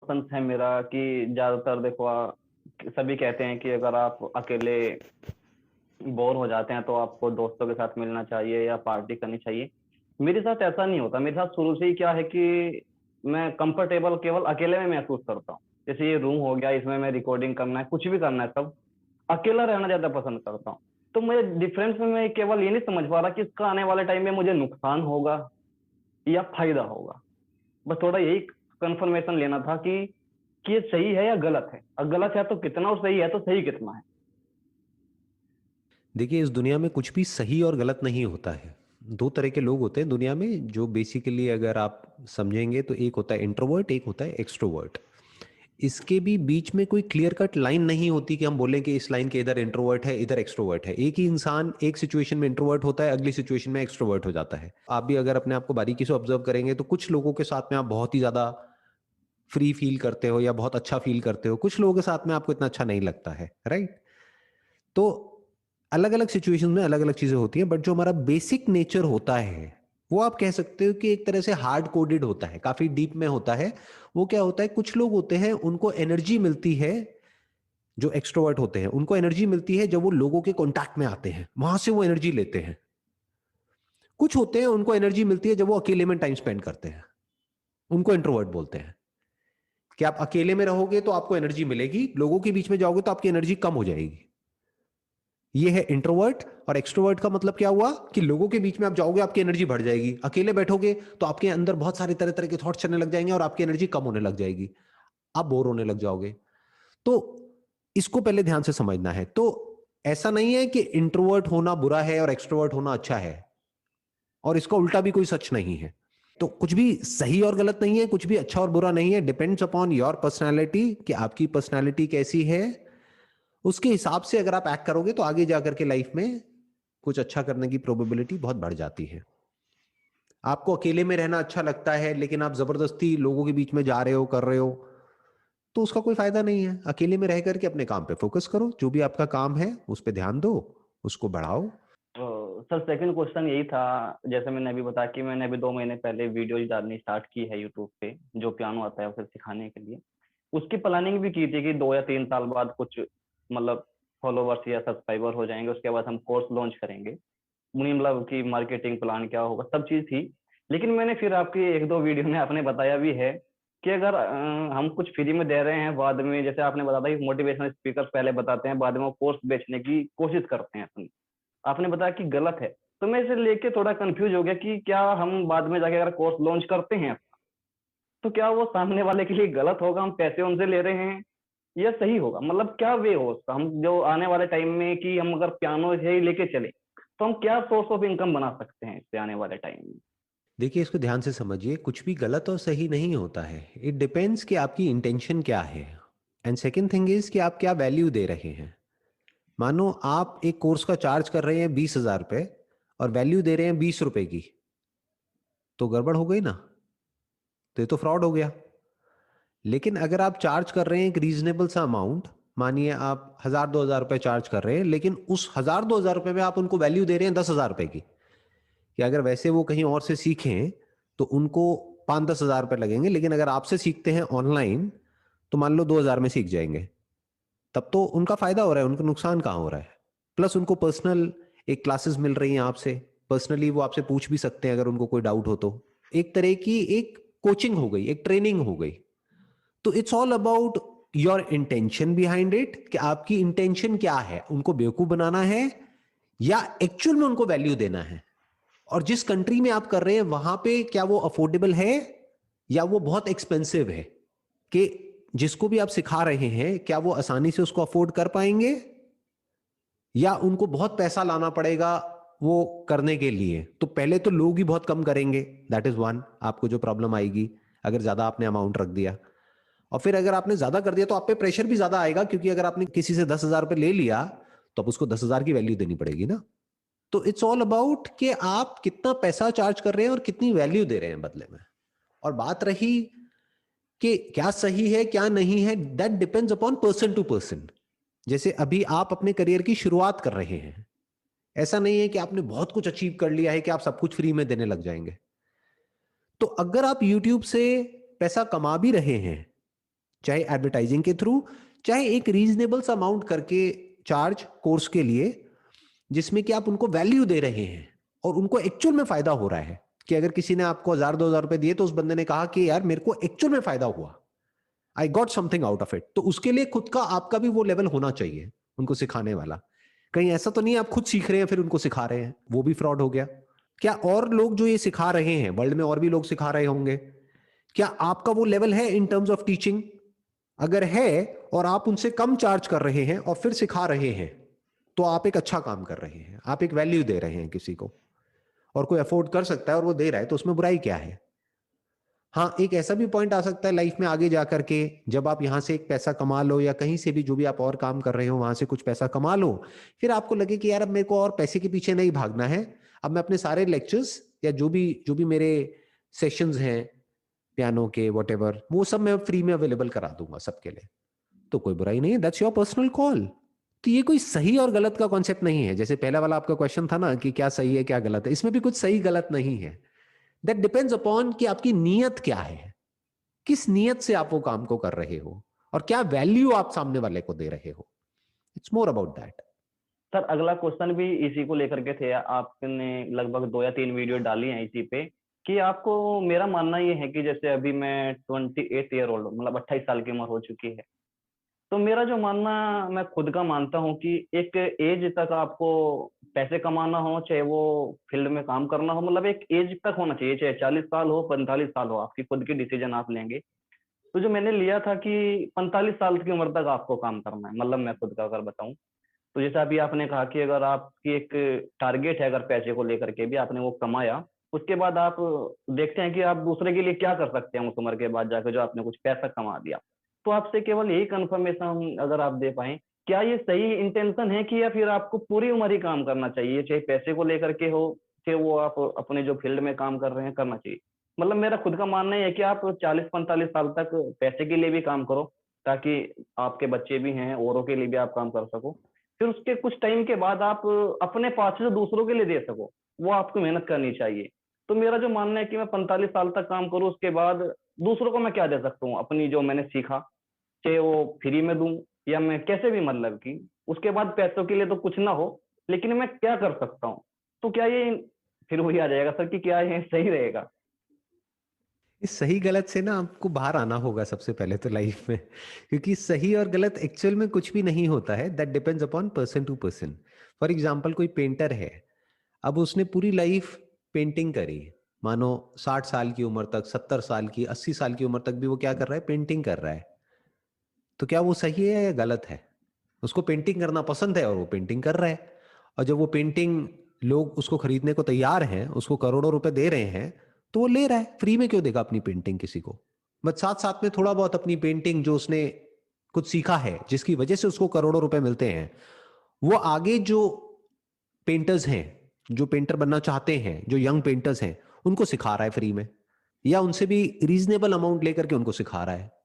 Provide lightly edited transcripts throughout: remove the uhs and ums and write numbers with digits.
पसंद है मेरा कि ज्यादातर देखो सभी कहते हैं कि अगर आप अकेले बोर हो जाते हैं तो आपको दोस्तों के साथ मिलना चाहिए या पार्टी करनी चाहिए। मेरे साथ ऐसा नहीं होता। मेरे साथ शुरू से ही क्या है कि मैं कंफर्टेबल केवल अकेले में महसूस करता हूँ। जैसे ये रूम हो गया, इसमें मैं रिकॉर्डिंग करना है, कुछ भी करना है, सब अकेला रहना ज्यादा पसंद करता हूँ। तो मुझे डिफरेंस में मैं केवल ये नहीं समझ पा रहा कि इसका आने वाले टाइम में मुझे नुकसान होगा या फायदा होगा। बस थोड़ा यही कंफर्मेशन लेना था कि ये सही है या गलत है, और गलत है तो कितना, और सही है तो सही कितना है। देखिए, इस दुनिया में कुछ भी सही और गलत नहीं होता है। दो तरह के लोग होते हैं दुनिया में, जो बेसिकली अगर आप समझेंगे तो एक होता है इंट्रोवर्ट, एक होता है एक्सट्रोवर्ट। इसके भी बीच में कोई क्लियर कट लाइन नहीं होती कि हम बोलें कि इस लाइन के इधर इंट्रोवर्ट है इधर एक्सट्रोवर्ट है। एक ही इंसान एक सिचुएशन में इंट्रोवर्ट होता है, अगली सिचुएशन में एक्सट्रोवर्ट हो जाता है। आप भी अगर अपने आप को बारीकी से ऑब्जर्व करेंगे तो कुछ लोगों के साथ में आप बहुत ही ज्यादा फ्री फील करते हो या बहुत अच्छा फील करते हो, कुछ लोगों के साथ में आपको इतना अच्छा नहीं लगता है, राइट? तो अलग अलग सिचुएशन में अलग अलग चीजें होती हैं, बट जो हमारा बेसिक नेचर होता है वो आप कह सकते हो कि एक तरह से हार्ड कोडेड होता है, काफी डीप में होता है। वो क्या होता है, कुछ लोग होते हैं उनको एनर्जी मिलती है, जो एक्सट्रोवर्ट होते हैं उनको एनर्जी मिलती है जब वो लोगों के कांटेक्ट में आते हैं, वहां से वो एनर्जी लेते हैं। कुछ होते हैं उनको एनर्जी मिलती है जब वो अकेले में टाइम स्पेंड करते हैं, उनको इंट्रोवर्ट बोलते हैं। कि आप अकेले में रहोगे तो आपको एनर्जी मिलेगी, लोगों के बीच में जाओगे तो आपकी एनर्जी कम हो जाएगी। ये है इंट्रोवर्ट। और एक्सट्रोवर्ट का मतलब क्या हुआ कि लोगों के बीच में आप जाओगे आपकी एनर्जी बढ़ जाएगी, अकेले बैठोगे तो आपके अंदर बहुत सारे तरह तरह के थॉट्स चलने लग जाएंगे और आपकी एनर्जी कम होने लग जाएगी, आप बोर होने लग जाओगे। तो इसको पहले ध्यान से समझना है। तो ऐसा नहीं है कि इंट्रोवर्ट होना बुरा है और एक्सट्रोवर्ट होना अच्छा है, और इसका उल्टा भी कोई सच नहीं है। तो कुछ भी सही और गलत नहीं है, कुछ भी अच्छा और बुरा नहीं है। डिपेंड्स अपॉन योर पर्सनैलिटी कि आपकी पर्सनैलिटी कैसी है। उसके हिसाब से अगर आप एक्ट करोगे तो आगे जाकर के लाइफ में कुछ अच्छा करने की प्रोबेबिलिटी बहुत बढ़ जाती है। आपको अकेले में रहना अच्छा लगता है लेकिन आप जबरदस्ती लोगों के बीच में जा रहे हो, कर रहे हो, तो उसका कोई फायदा नहीं है। अकेले में रह करके अपने काम पे फोकस करो, जो भी आपका काम है उस पर ध्यान दो, उसको बढ़ाओ। तो सर सेकंड क्वेश्चन यही था। जैसे मैंने अभी बताया कि मैंने अभी 2 महीने पहले वीडियोज डालनी स्टार्ट की है यूट्यूब पे, जो पियानो आता है उसे सिखाने के लिए। उसकी प्लानिंग भी की थी कि 2 या 3 साल बाद कुछ मतलब फॉलोवर्स या सब्सक्राइबर हो जाएंगे, उसके बाद हम कोर्स लॉन्च करेंगे। मुझे मतलब कि मार्केटिंग प्लान क्या होगा, सब चीज थी। लेकिन मैंने फिर आपकी 1-2 वीडियो में आपने बताया भी है कि अगर हम कुछ फ्री में दे रहे हैं, बाद में जैसे आपने बताया था कि मोटिवेशनल स्पीकर पहले बताते हैं, बाद में वो कोर्स बेचने की कोशिश करते हैं अपनी, आपने बताया कि गलत है। तो मैं इसे लेके थोड़ा कंफ्यूज हो गया कि क्या हम बाद में जाके अगर कोर्स लॉन्च करते हैं तो क्या वो सामने वाले के लिए गलत होगा, हम पैसे उनसे ले रहे हैं, या सही होगा? मतलब क्या वे हो उसका, हम जो आने वाले टाइम में कि हम अगर पियानो से ही लेके चले तो हम क्या सोर्स ऑफ इनकम बना सकते हैं इससे आने वाले टाइम में? देखिए, इसको ध्यान से समझिए, कुछ भी गलत और सही नहीं होता है। इट डिपेंड्स कि आपकी इंटेंशन क्या है। एंड सेकेंड थिंग इज कि आप क्या वैल्यू दे रहे हैं। मानो आप एक कोर्स का चार्ज कर रहे हैं 20,000 रुपए और वैल्यू दे रहे हैं 20 रुपए की, तो गड़बड़ हो गई ना, तो ये तो फ्रॉड हो गया। लेकिन अगर आप चार्ज कर रहे हैं एक रीजनेबल सा अमाउंट, मानिए आप 1,000-2,000 रुपए चार्ज कर रहे हैं, लेकिन उस 1,000-2,000 रुपए में आप उनको वैल्यू दे रहे हैं 10,000 रुपए की, कि अगर वैसे वो कहीं और से सीखें तो उनको 5-10 हज़ार रुपए लगेंगे, लेकिन अगर आपसे सीखते हैं ऑनलाइन तो मान लो 2,000 में सीख जाएंगे, तब तो उनका फायदा हो रहा है, उनको नुकसान कहाँ हो रहा है। प्लस उनको पर्सनल एक क्लासेस मिल रही हैं आपसे, पर्सनली वो आपसे पूछ भी सकते हैं अगर उनको कोई डाउट हो तो। एक तरह की एक कोचिंग हो गई, एक ट्रेनिंग हो गई। तो it's all about your intention behind it, कि आपकी इंटेंशन क्या है, उनको बेवकूफ बनाना है या एक्चुअल में उनको वैल्यू देना है। और जिस कंट्री में आप कर रहे हैं वहां पे क्या वो अफोर्डेबल है या वो बहुत एक्सपेंसिव है, कि जिसको भी आप सिखा रहे हैं क्या वो आसानी से उसको अफोर्ड कर पाएंगे या उनको बहुत पैसा लाना पड़ेगा वो करने के लिए। तो पहले तो लोग ही बहुत कम करेंगे, दैट इज वन, आपको जो प्रॉब्लम आएगी अगर ज्यादा आपने अमाउंट रख दिया। और फिर अगर आपने ज्यादा कर दिया तो आप पे प्रेशर भी ज्यादा आएगा, क्योंकि अगर आपने किसी से 10,000 रुपए ले लिया तो अब उसको 10,000 की वैल्यू देनी पड़ेगी ना। तो इट्स ऑल अबाउट कि आप कितना पैसा चार्ज कर रहे हैं और कितनी वैल्यू दे रहे हैं बदले में। और बात रही कि क्या सही है क्या नहीं है, that depends upon person to person. जैसे अभी आप अपने करियर की शुरुआत कर रहे हैं, ऐसा नहीं है कि आपने बहुत कुछ अचीव कर लिया है कि आप सब कुछ फ्री में देने लग जाएंगे। तो अगर आप YouTube से पैसा कमा भी रहे हैं चाहे एडवर्टाइजिंग के थ्रू, चाहे एक रीजनेबल सा अमाउंट करके चार्ज कोर्स के लिए, जिसमें कि आप उनको वैल्यू दे रहे हैं और उनको एक्चुअल में फायदा हो रहा है। कि अगर किसी ने आपको 1000-2000 रुपए दिए तो उस बंदे ने कहा कि यार मेरे को एक्चुअल में फायदा हुआ, I got something out of it, तो उसके लिए खुद का आपका भी वो लेवल होना चाहिए उनको सिखाने वाला। कहीं ऐसा तो नहीं आप खुद सीख रहे हैं फिर उनको सिखा रहे हैं, वो भी फ्रॉड हो गया। क्या और लोग जो ये सिखा रहे हैं वर्ल्ड में और भी लोग सिखा रहे होंगे, क्या आपका वो लेवल है इन टर्म्स ऑफ टीचिंग? अगर है और आप उनसे कम चार्ज कर रहे हैं और फिर सिखा रहे हैं, तो आप एक अच्छा काम कर रहे हैं, आप एक वैल्यू दे रहे हैं किसी को। और कोई अफोर्ड कर सकता है और वो दे रहा है तो उसमें बुराई क्या है? हाँ, एक ऐसा भी पॉइंट आ सकता है लाइफ में आगे जाकर के, जब आप यहां से एक पैसा कमा लो या कहीं से भी जो भी आप और काम कर रहे हो वहां से कुछ पैसा कमा लो, फिर आपको लगे कि यार अब मेरे को और पैसे के पीछे नहीं भागना है, अब मैं अपने सारे लेक्चर्स या जो भी मेरे सेशंस हैं पियानो के वॉटेवर, वो सब मैं फ्री में अवेलेबल करा दूंगा सबके लिए। तो कोई बुराई नहीं है, दैट्स योर पर्सनल कॉल। तो ये कोई सही और गलत का कॉन्सेप्ट नहीं है। जैसे पहला वाला आपका क्वेश्चन था ना कि क्या सही है क्या गलत है, इसमें भी कुछ सही गलत नहीं है। दैट डिपेंड्स अपॉन कि आपकी नीयत क्या है, किस नीयत से आप वो काम को कर रहे हो और क्या वैल्यू आप सामने वाले को दे रहे हो। It's more about that. Sir अगला क्वेश्चन भी इसी को लेकर के थे, आपने लगभग 2 या 3 वीडियो डाली हैं इसी पे, कि आपको, मेरा मानना ये है कि जैसे अभी मैं 28 ईयर ओल्ड, मतलब 28 साल की उम्र हो चुकी है। तो मेरा जो मानना, मैं खुद का मानता हूँ कि एक एज तक आपको पैसे कमाना हो, चाहे वो फील्ड में काम करना हो, मतलब एक एज तक होना चाहिए, चाहे 40 साल हो 45 साल हो, आपकी खुद की डिसीजन आप लेंगे। तो जो मैंने लिया था कि 45 साल की उम्र तक आपको काम करना है, मतलब मैं खुद का अगर बताऊं, तो जैसा अभी आपने कहा कि अगर आपकी एक टारगेट है, अगर पैसे को लेकर के भी आपने वो कमाया, उसके बाद आप देखते हैं कि आप दूसरे के लिए क्या कर सकते हैं उस उम्र के बाद जाकर, जो आपने कुछ पैसा कमा दिया। तो आपसे केवल यही कंफर्मेशन अगर आप दे पाए, क्या ये सही इंटेंशन है कि, या फिर आपको पूरी उम्र ही काम करना चाहिए, चाहे पैसे को लेकर के हो, चाहे वो आप अपने जो फील्ड में काम कर रहे हैं करना चाहिए? मतलब मेरा खुद का मानना है कि आप 40-45 साल तक पैसे के लिए भी काम करो, ताकि आपके बच्चे भी हैं, औरों के लिए भी आप काम कर सको। फिर उसके कुछ टाइम के बाद आप अपने पैसे जो दूसरों के लिए दे सको, वो आपको मेहनत करनी चाहिए। तो मेरा जो मानना है कि मैं 45 साल तक काम करूं, उसके बाद दूसरों को मैं क्या दे सकता हूँ, अपनी जो मैंने सीखा, चाहे वो फ्री में दूं या मैं कैसे भी, मतलब कि उसके बाद पैसों के लिए तो कुछ ना हो, लेकिन मैं क्या कर सकता हूँ? तो क्या ये, फिर वही आ जाएगा सर कि क्या ये सही रहेगा? इस सही गलत से ना आपको बाहर आना होगा सबसे पहले तो लाइफ में, क्योंकि सही और गलत एक्चुअल में कुछ भी नहीं होता है। That depends upon person to person. For example कोई पेंटर है, अब उसने पूरी लाइफ पेंटिंग करी, मानो 60 साल की उम्र तक, 70 साल की, 80 साल की उम्र तक भी वो क्या कर रहा है, पेंटिंग कर रहा है। तो क्या वो सही है या गलत है? उसको पेंटिंग करना पसंद है और वो पेंटिंग कर रहा है। और जब वो पेंटिंग लोग उसको खरीदने को तैयार हैं, उसको करोड़ों रुपए दे रहे हैं, तो वो ले रहा है। फ्री में क्यों देगा अपनी पेंटिंग किसी को? बस साथ साथ में थोड़ा बहुत अपनी पेंटिंग जो उसने कुछ सीखा है, जिसकी वजह से उसको करोड़ों रुपए मिलते हैं, वो आगे जो पेंटर्स हैं, जो पेंटर बनना चाहते हैं, जो यंग पेंटर्स हैं, उनको सिखा रहा है फ्री में, या उनसे भी रीजनेबल अमाउंट लेकर के उनको सिखा रहा है।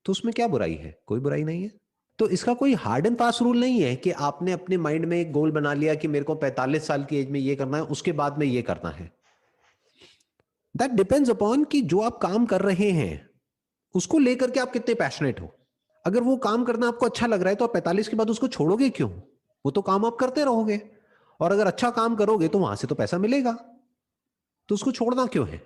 तो उसमें क्या बुराई है? कोई बुराई नहीं है। तो इसका कोई हार्ड एंड फास्ट रूल नहीं है कि आपने अपने माइंड में एक गोल बना लिया कि मेरे को 45 साल की एज में ये करना है, उसके बाद में ये करना है। दैट डिपेंड्स अपॉन कि जो आप काम कर रहे हैं उसको लेकर के आप कितने पैशनेट हो। अगर वो काम करना आपको अच्छा लग रहा है तो आप 45 के बाद उसको छोड़ोगे क्यों? वो तो काम आप करते रहोगे, और अगर अच्छा काम करोगे तो वहां से तो पैसा मिलेगा, तो उसको छोड़ना क्यों है?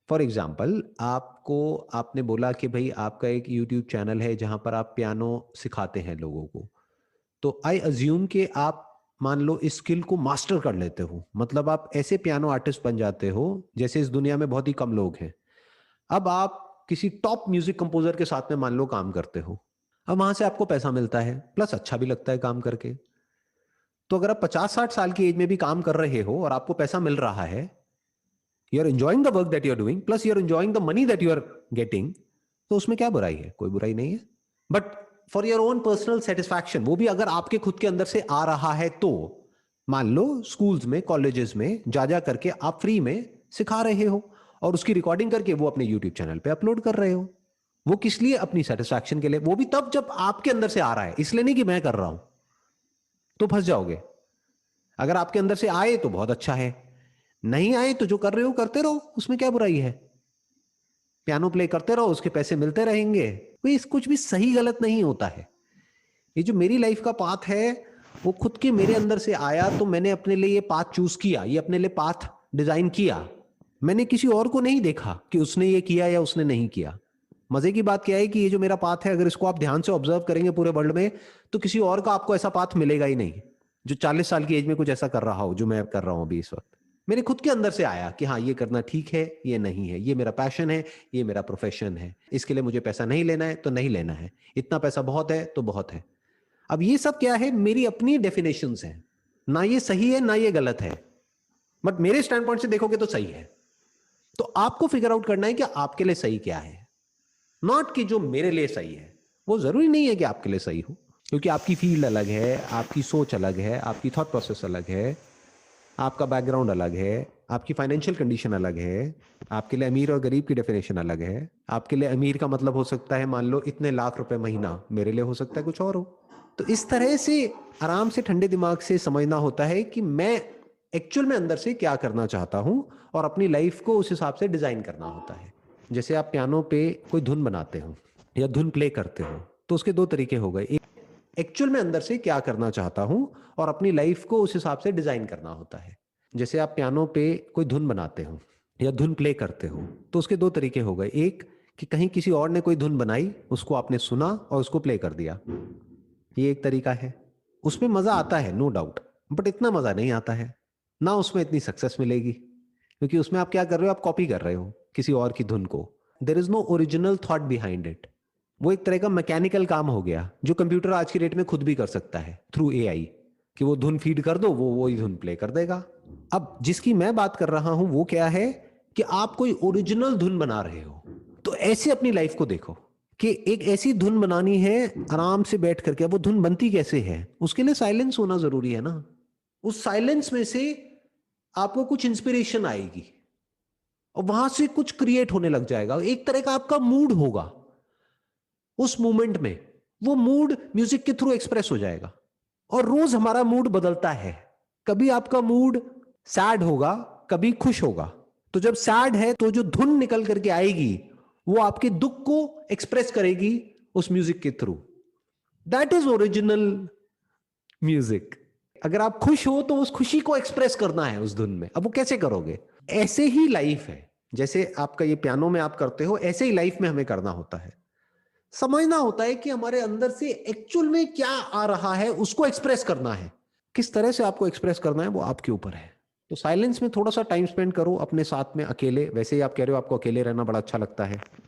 फॉर एग्जाम्पल आपको, आपने बोला कि भाई आपका एक यूट्यूब चैनल है जहां पर आप पियानो सिखाते हैं लोगों को, तो आई अज्यूम कि आप मान लो इस स्किल को मास्टर कर लेते हो, मतलब आप ऐसे पियानो आर्टिस्ट बन जाते हो जैसे इस दुनिया में बहुत ही कम लोग हैं। अब आप किसी टॉप म्यूजिक कंपोजर के साथ में मान लो काम करते हो, अब वहां से आपको पैसा मिलता है, प्लस अच्छा भी लगता है काम करके। तो अगर आप 50-60 साल की एज में भी काम कर रहे हो और आपको पैसा मिल रहा है, you are enjoying the work that you are doing, plus you are enjoying the money that you are getting, तो उसमें क्या बुराई है? कोई बुराई नहीं है। But for your own personal satisfaction, वो भी अगर आपके खुद के अंदर से आ रहा है तो, मान लो स्कूल्स में कॉलेजेस में जा जा करके आप फ्री में सिखा रहे हो और उसकी रिकॉर्डिंग करके वो अपने यूट्यूब चैनल पे अपलोड कर रहे हो, वो किस लिए? अपनी सेटिस्फैक्शन के लिए। वो भी तब जब आपके अंदर से आ रहा है, इसलिए नहीं कि मैं कर रहा हूं, तो फंस जाओगे। अगर आपके अंदर से आए तो बहुत अच्छा है, नहीं आए तो जो कर रहे हो करते रहो, उसमें क्या बुराई है? पियानो प्ले करते रहो, उसके पैसे मिलते रहेंगे। कोई कुछ भी सही गलत नहीं होता है। ये जो मेरी लाइफ का पाथ है वो खुद के मेरे अंदर से आया, तो मैंने अपने लिए ये पाथ चूज किया, ये अपने लिए पाथ डिजाइन किया। मैंने किसी और को नहीं देखा कि उसने ये किया या उसने नहीं किया। मजे की बात क्या है कि ये जो मेरा पाथ है, अगर इसको आप ध्यान से ऑब्जर्व करेंगे पूरे वर्ल्ड में, तो किसी और का आपको ऐसा पाथ मिलेगा ही नहीं जो 40 साल की एज में कुछ ऐसा कर रहा हो जो मैं कर रहा हूं अभी इस वक्त। मेरे खुद के अंदर से आया कि हाँ, ये करना ठीक है, ये नहीं है, ये मेरा पैशन है, ये मेरा प्रोफेशन है, इसके लिए मुझे पैसा नहीं लेना है तो नहीं लेना है, इतना पैसा बहुत है तो बहुत है। अब ये सब क्या है, मेरी अपनी डेफिनेशंस हैं, ना ये सही है ना ये गलत है, बट मेरे स्टैंड पॉइंट से देखोगे तो सही है। तो आपको फिगर आउट करना है कि आपके लिए सही क्या है, नॉट कि जो मेरे लिए सही है। वो जरूरी नहीं है कि आपके लिए सही हो, क्योंकि आपकी फील्ड अलग है, आपकी सोच अलग है, आपकी थॉट प्रोसेस अलग है, आपका बैकग्राउंड अलग है, आपकी फाइनेंशियल कंडीशन अलग है। आपके लिए अमीर और गरीब की डेफिनेशन अलग है। आपके लिए अमीर का मतलब हो सकता है मान लो इतने लाख रुपए महीना, मेरे लिए हो सकता है कुछ और हो। तो इस तरह से आराम से ठंडे दिमाग से समझना होता है कि मैं एक्चुअल में अंदर से क्या करना चाहता हूं, और अपनी लाइफ को उस हिसाब से डिजाइन करना होता है। जैसे आप पियानो पे कोई धुन बनाते हो या धुन प्ले करते हो, तो उसके दो तरीके हो गए। एक, एक्चुअल में अंदर से क्या करना चाहता हूं और अपनी लाइफ को उस हिसाब से डिजाइन करना होता है। जैसे आप पियानो पे कोई धुन बनाते हो या धुन प्ले करते हो, तो उसके दो तरीके हो गए। एक कि कहीं किसी और ने कोई धुन बनाई, उसको आपने सुना और उसको प्ले कर दिया, ये एक तरीका है। उसमें मजा आता है नो डाउट, बट इतना मजा नहीं आता है, ना उसमें इतनी सक्सेस मिलेगी, क्योंकि उसमें आप क्या कर रहे हो, आप कॉपी कर रहे हो किसी और की धुन को। There is no original thought behind it. वो एक तरह का मैकेनिकल काम हो गया जो कंप्यूटर आज की डेट में खुद भी कर सकता है थ्रू एआई, कि वो धुन फीड कर दो, वो वही धुन प्ले कर देगा। अब जिसकी मैं बात कर रहा हूं वो क्या है कि आप कोई ओरिजिनल धुन बना रहे हो। तो ऐसे अपनी लाइफ को देखो कि एक ऐसी धुन बनानी है आराम से बैठ करके। अब वो धुन बनती कैसे है, उसके लिए साइलेंस होना जरूरी है ना। उस साइलेंस में से आपको कुछ इंस्पिरेशन आएगी और वहां से कुछ क्रिएट होने लग जाएगा, एक तरह का आपका मूड होगा उस मोमेंट में। वो मूड म्यूजिक के थ्रू एक्सप्रेस हो जाएगा। और रोज हमारा मूड बदलता है, कभी आपका मूड सैड होगा, कभी खुश होगा। तो जब सैड है तो जो धुन निकल करके आएगी वो आपके दुख को एक्सप्रेस करेगी उस म्यूजिक के through. That is original music. अगर आप खुश हो तो उस खुशी को एक्सप्रेस करना है उस धुन में। अब वो कैसे करोगे? ऐसे ही लाइफ है, जैसे आपका ये पियानो में आप करते हो, ऐसे ही लाइफ में हमें करना होता है। समझना होता है कि हमारे अंदर से एक्चुअल में क्या आ रहा है, उसको एक्सप्रेस करना है। किस तरह से आपको एक्सप्रेस करना है वो आपके ऊपर है। तो साइलेंस में थोड़ा सा टाइम स्पेंड करो अपने साथ में अकेले। वैसे ही आप कह रहे हो आपको अकेले रहना बड़ा अच्छा लगता है,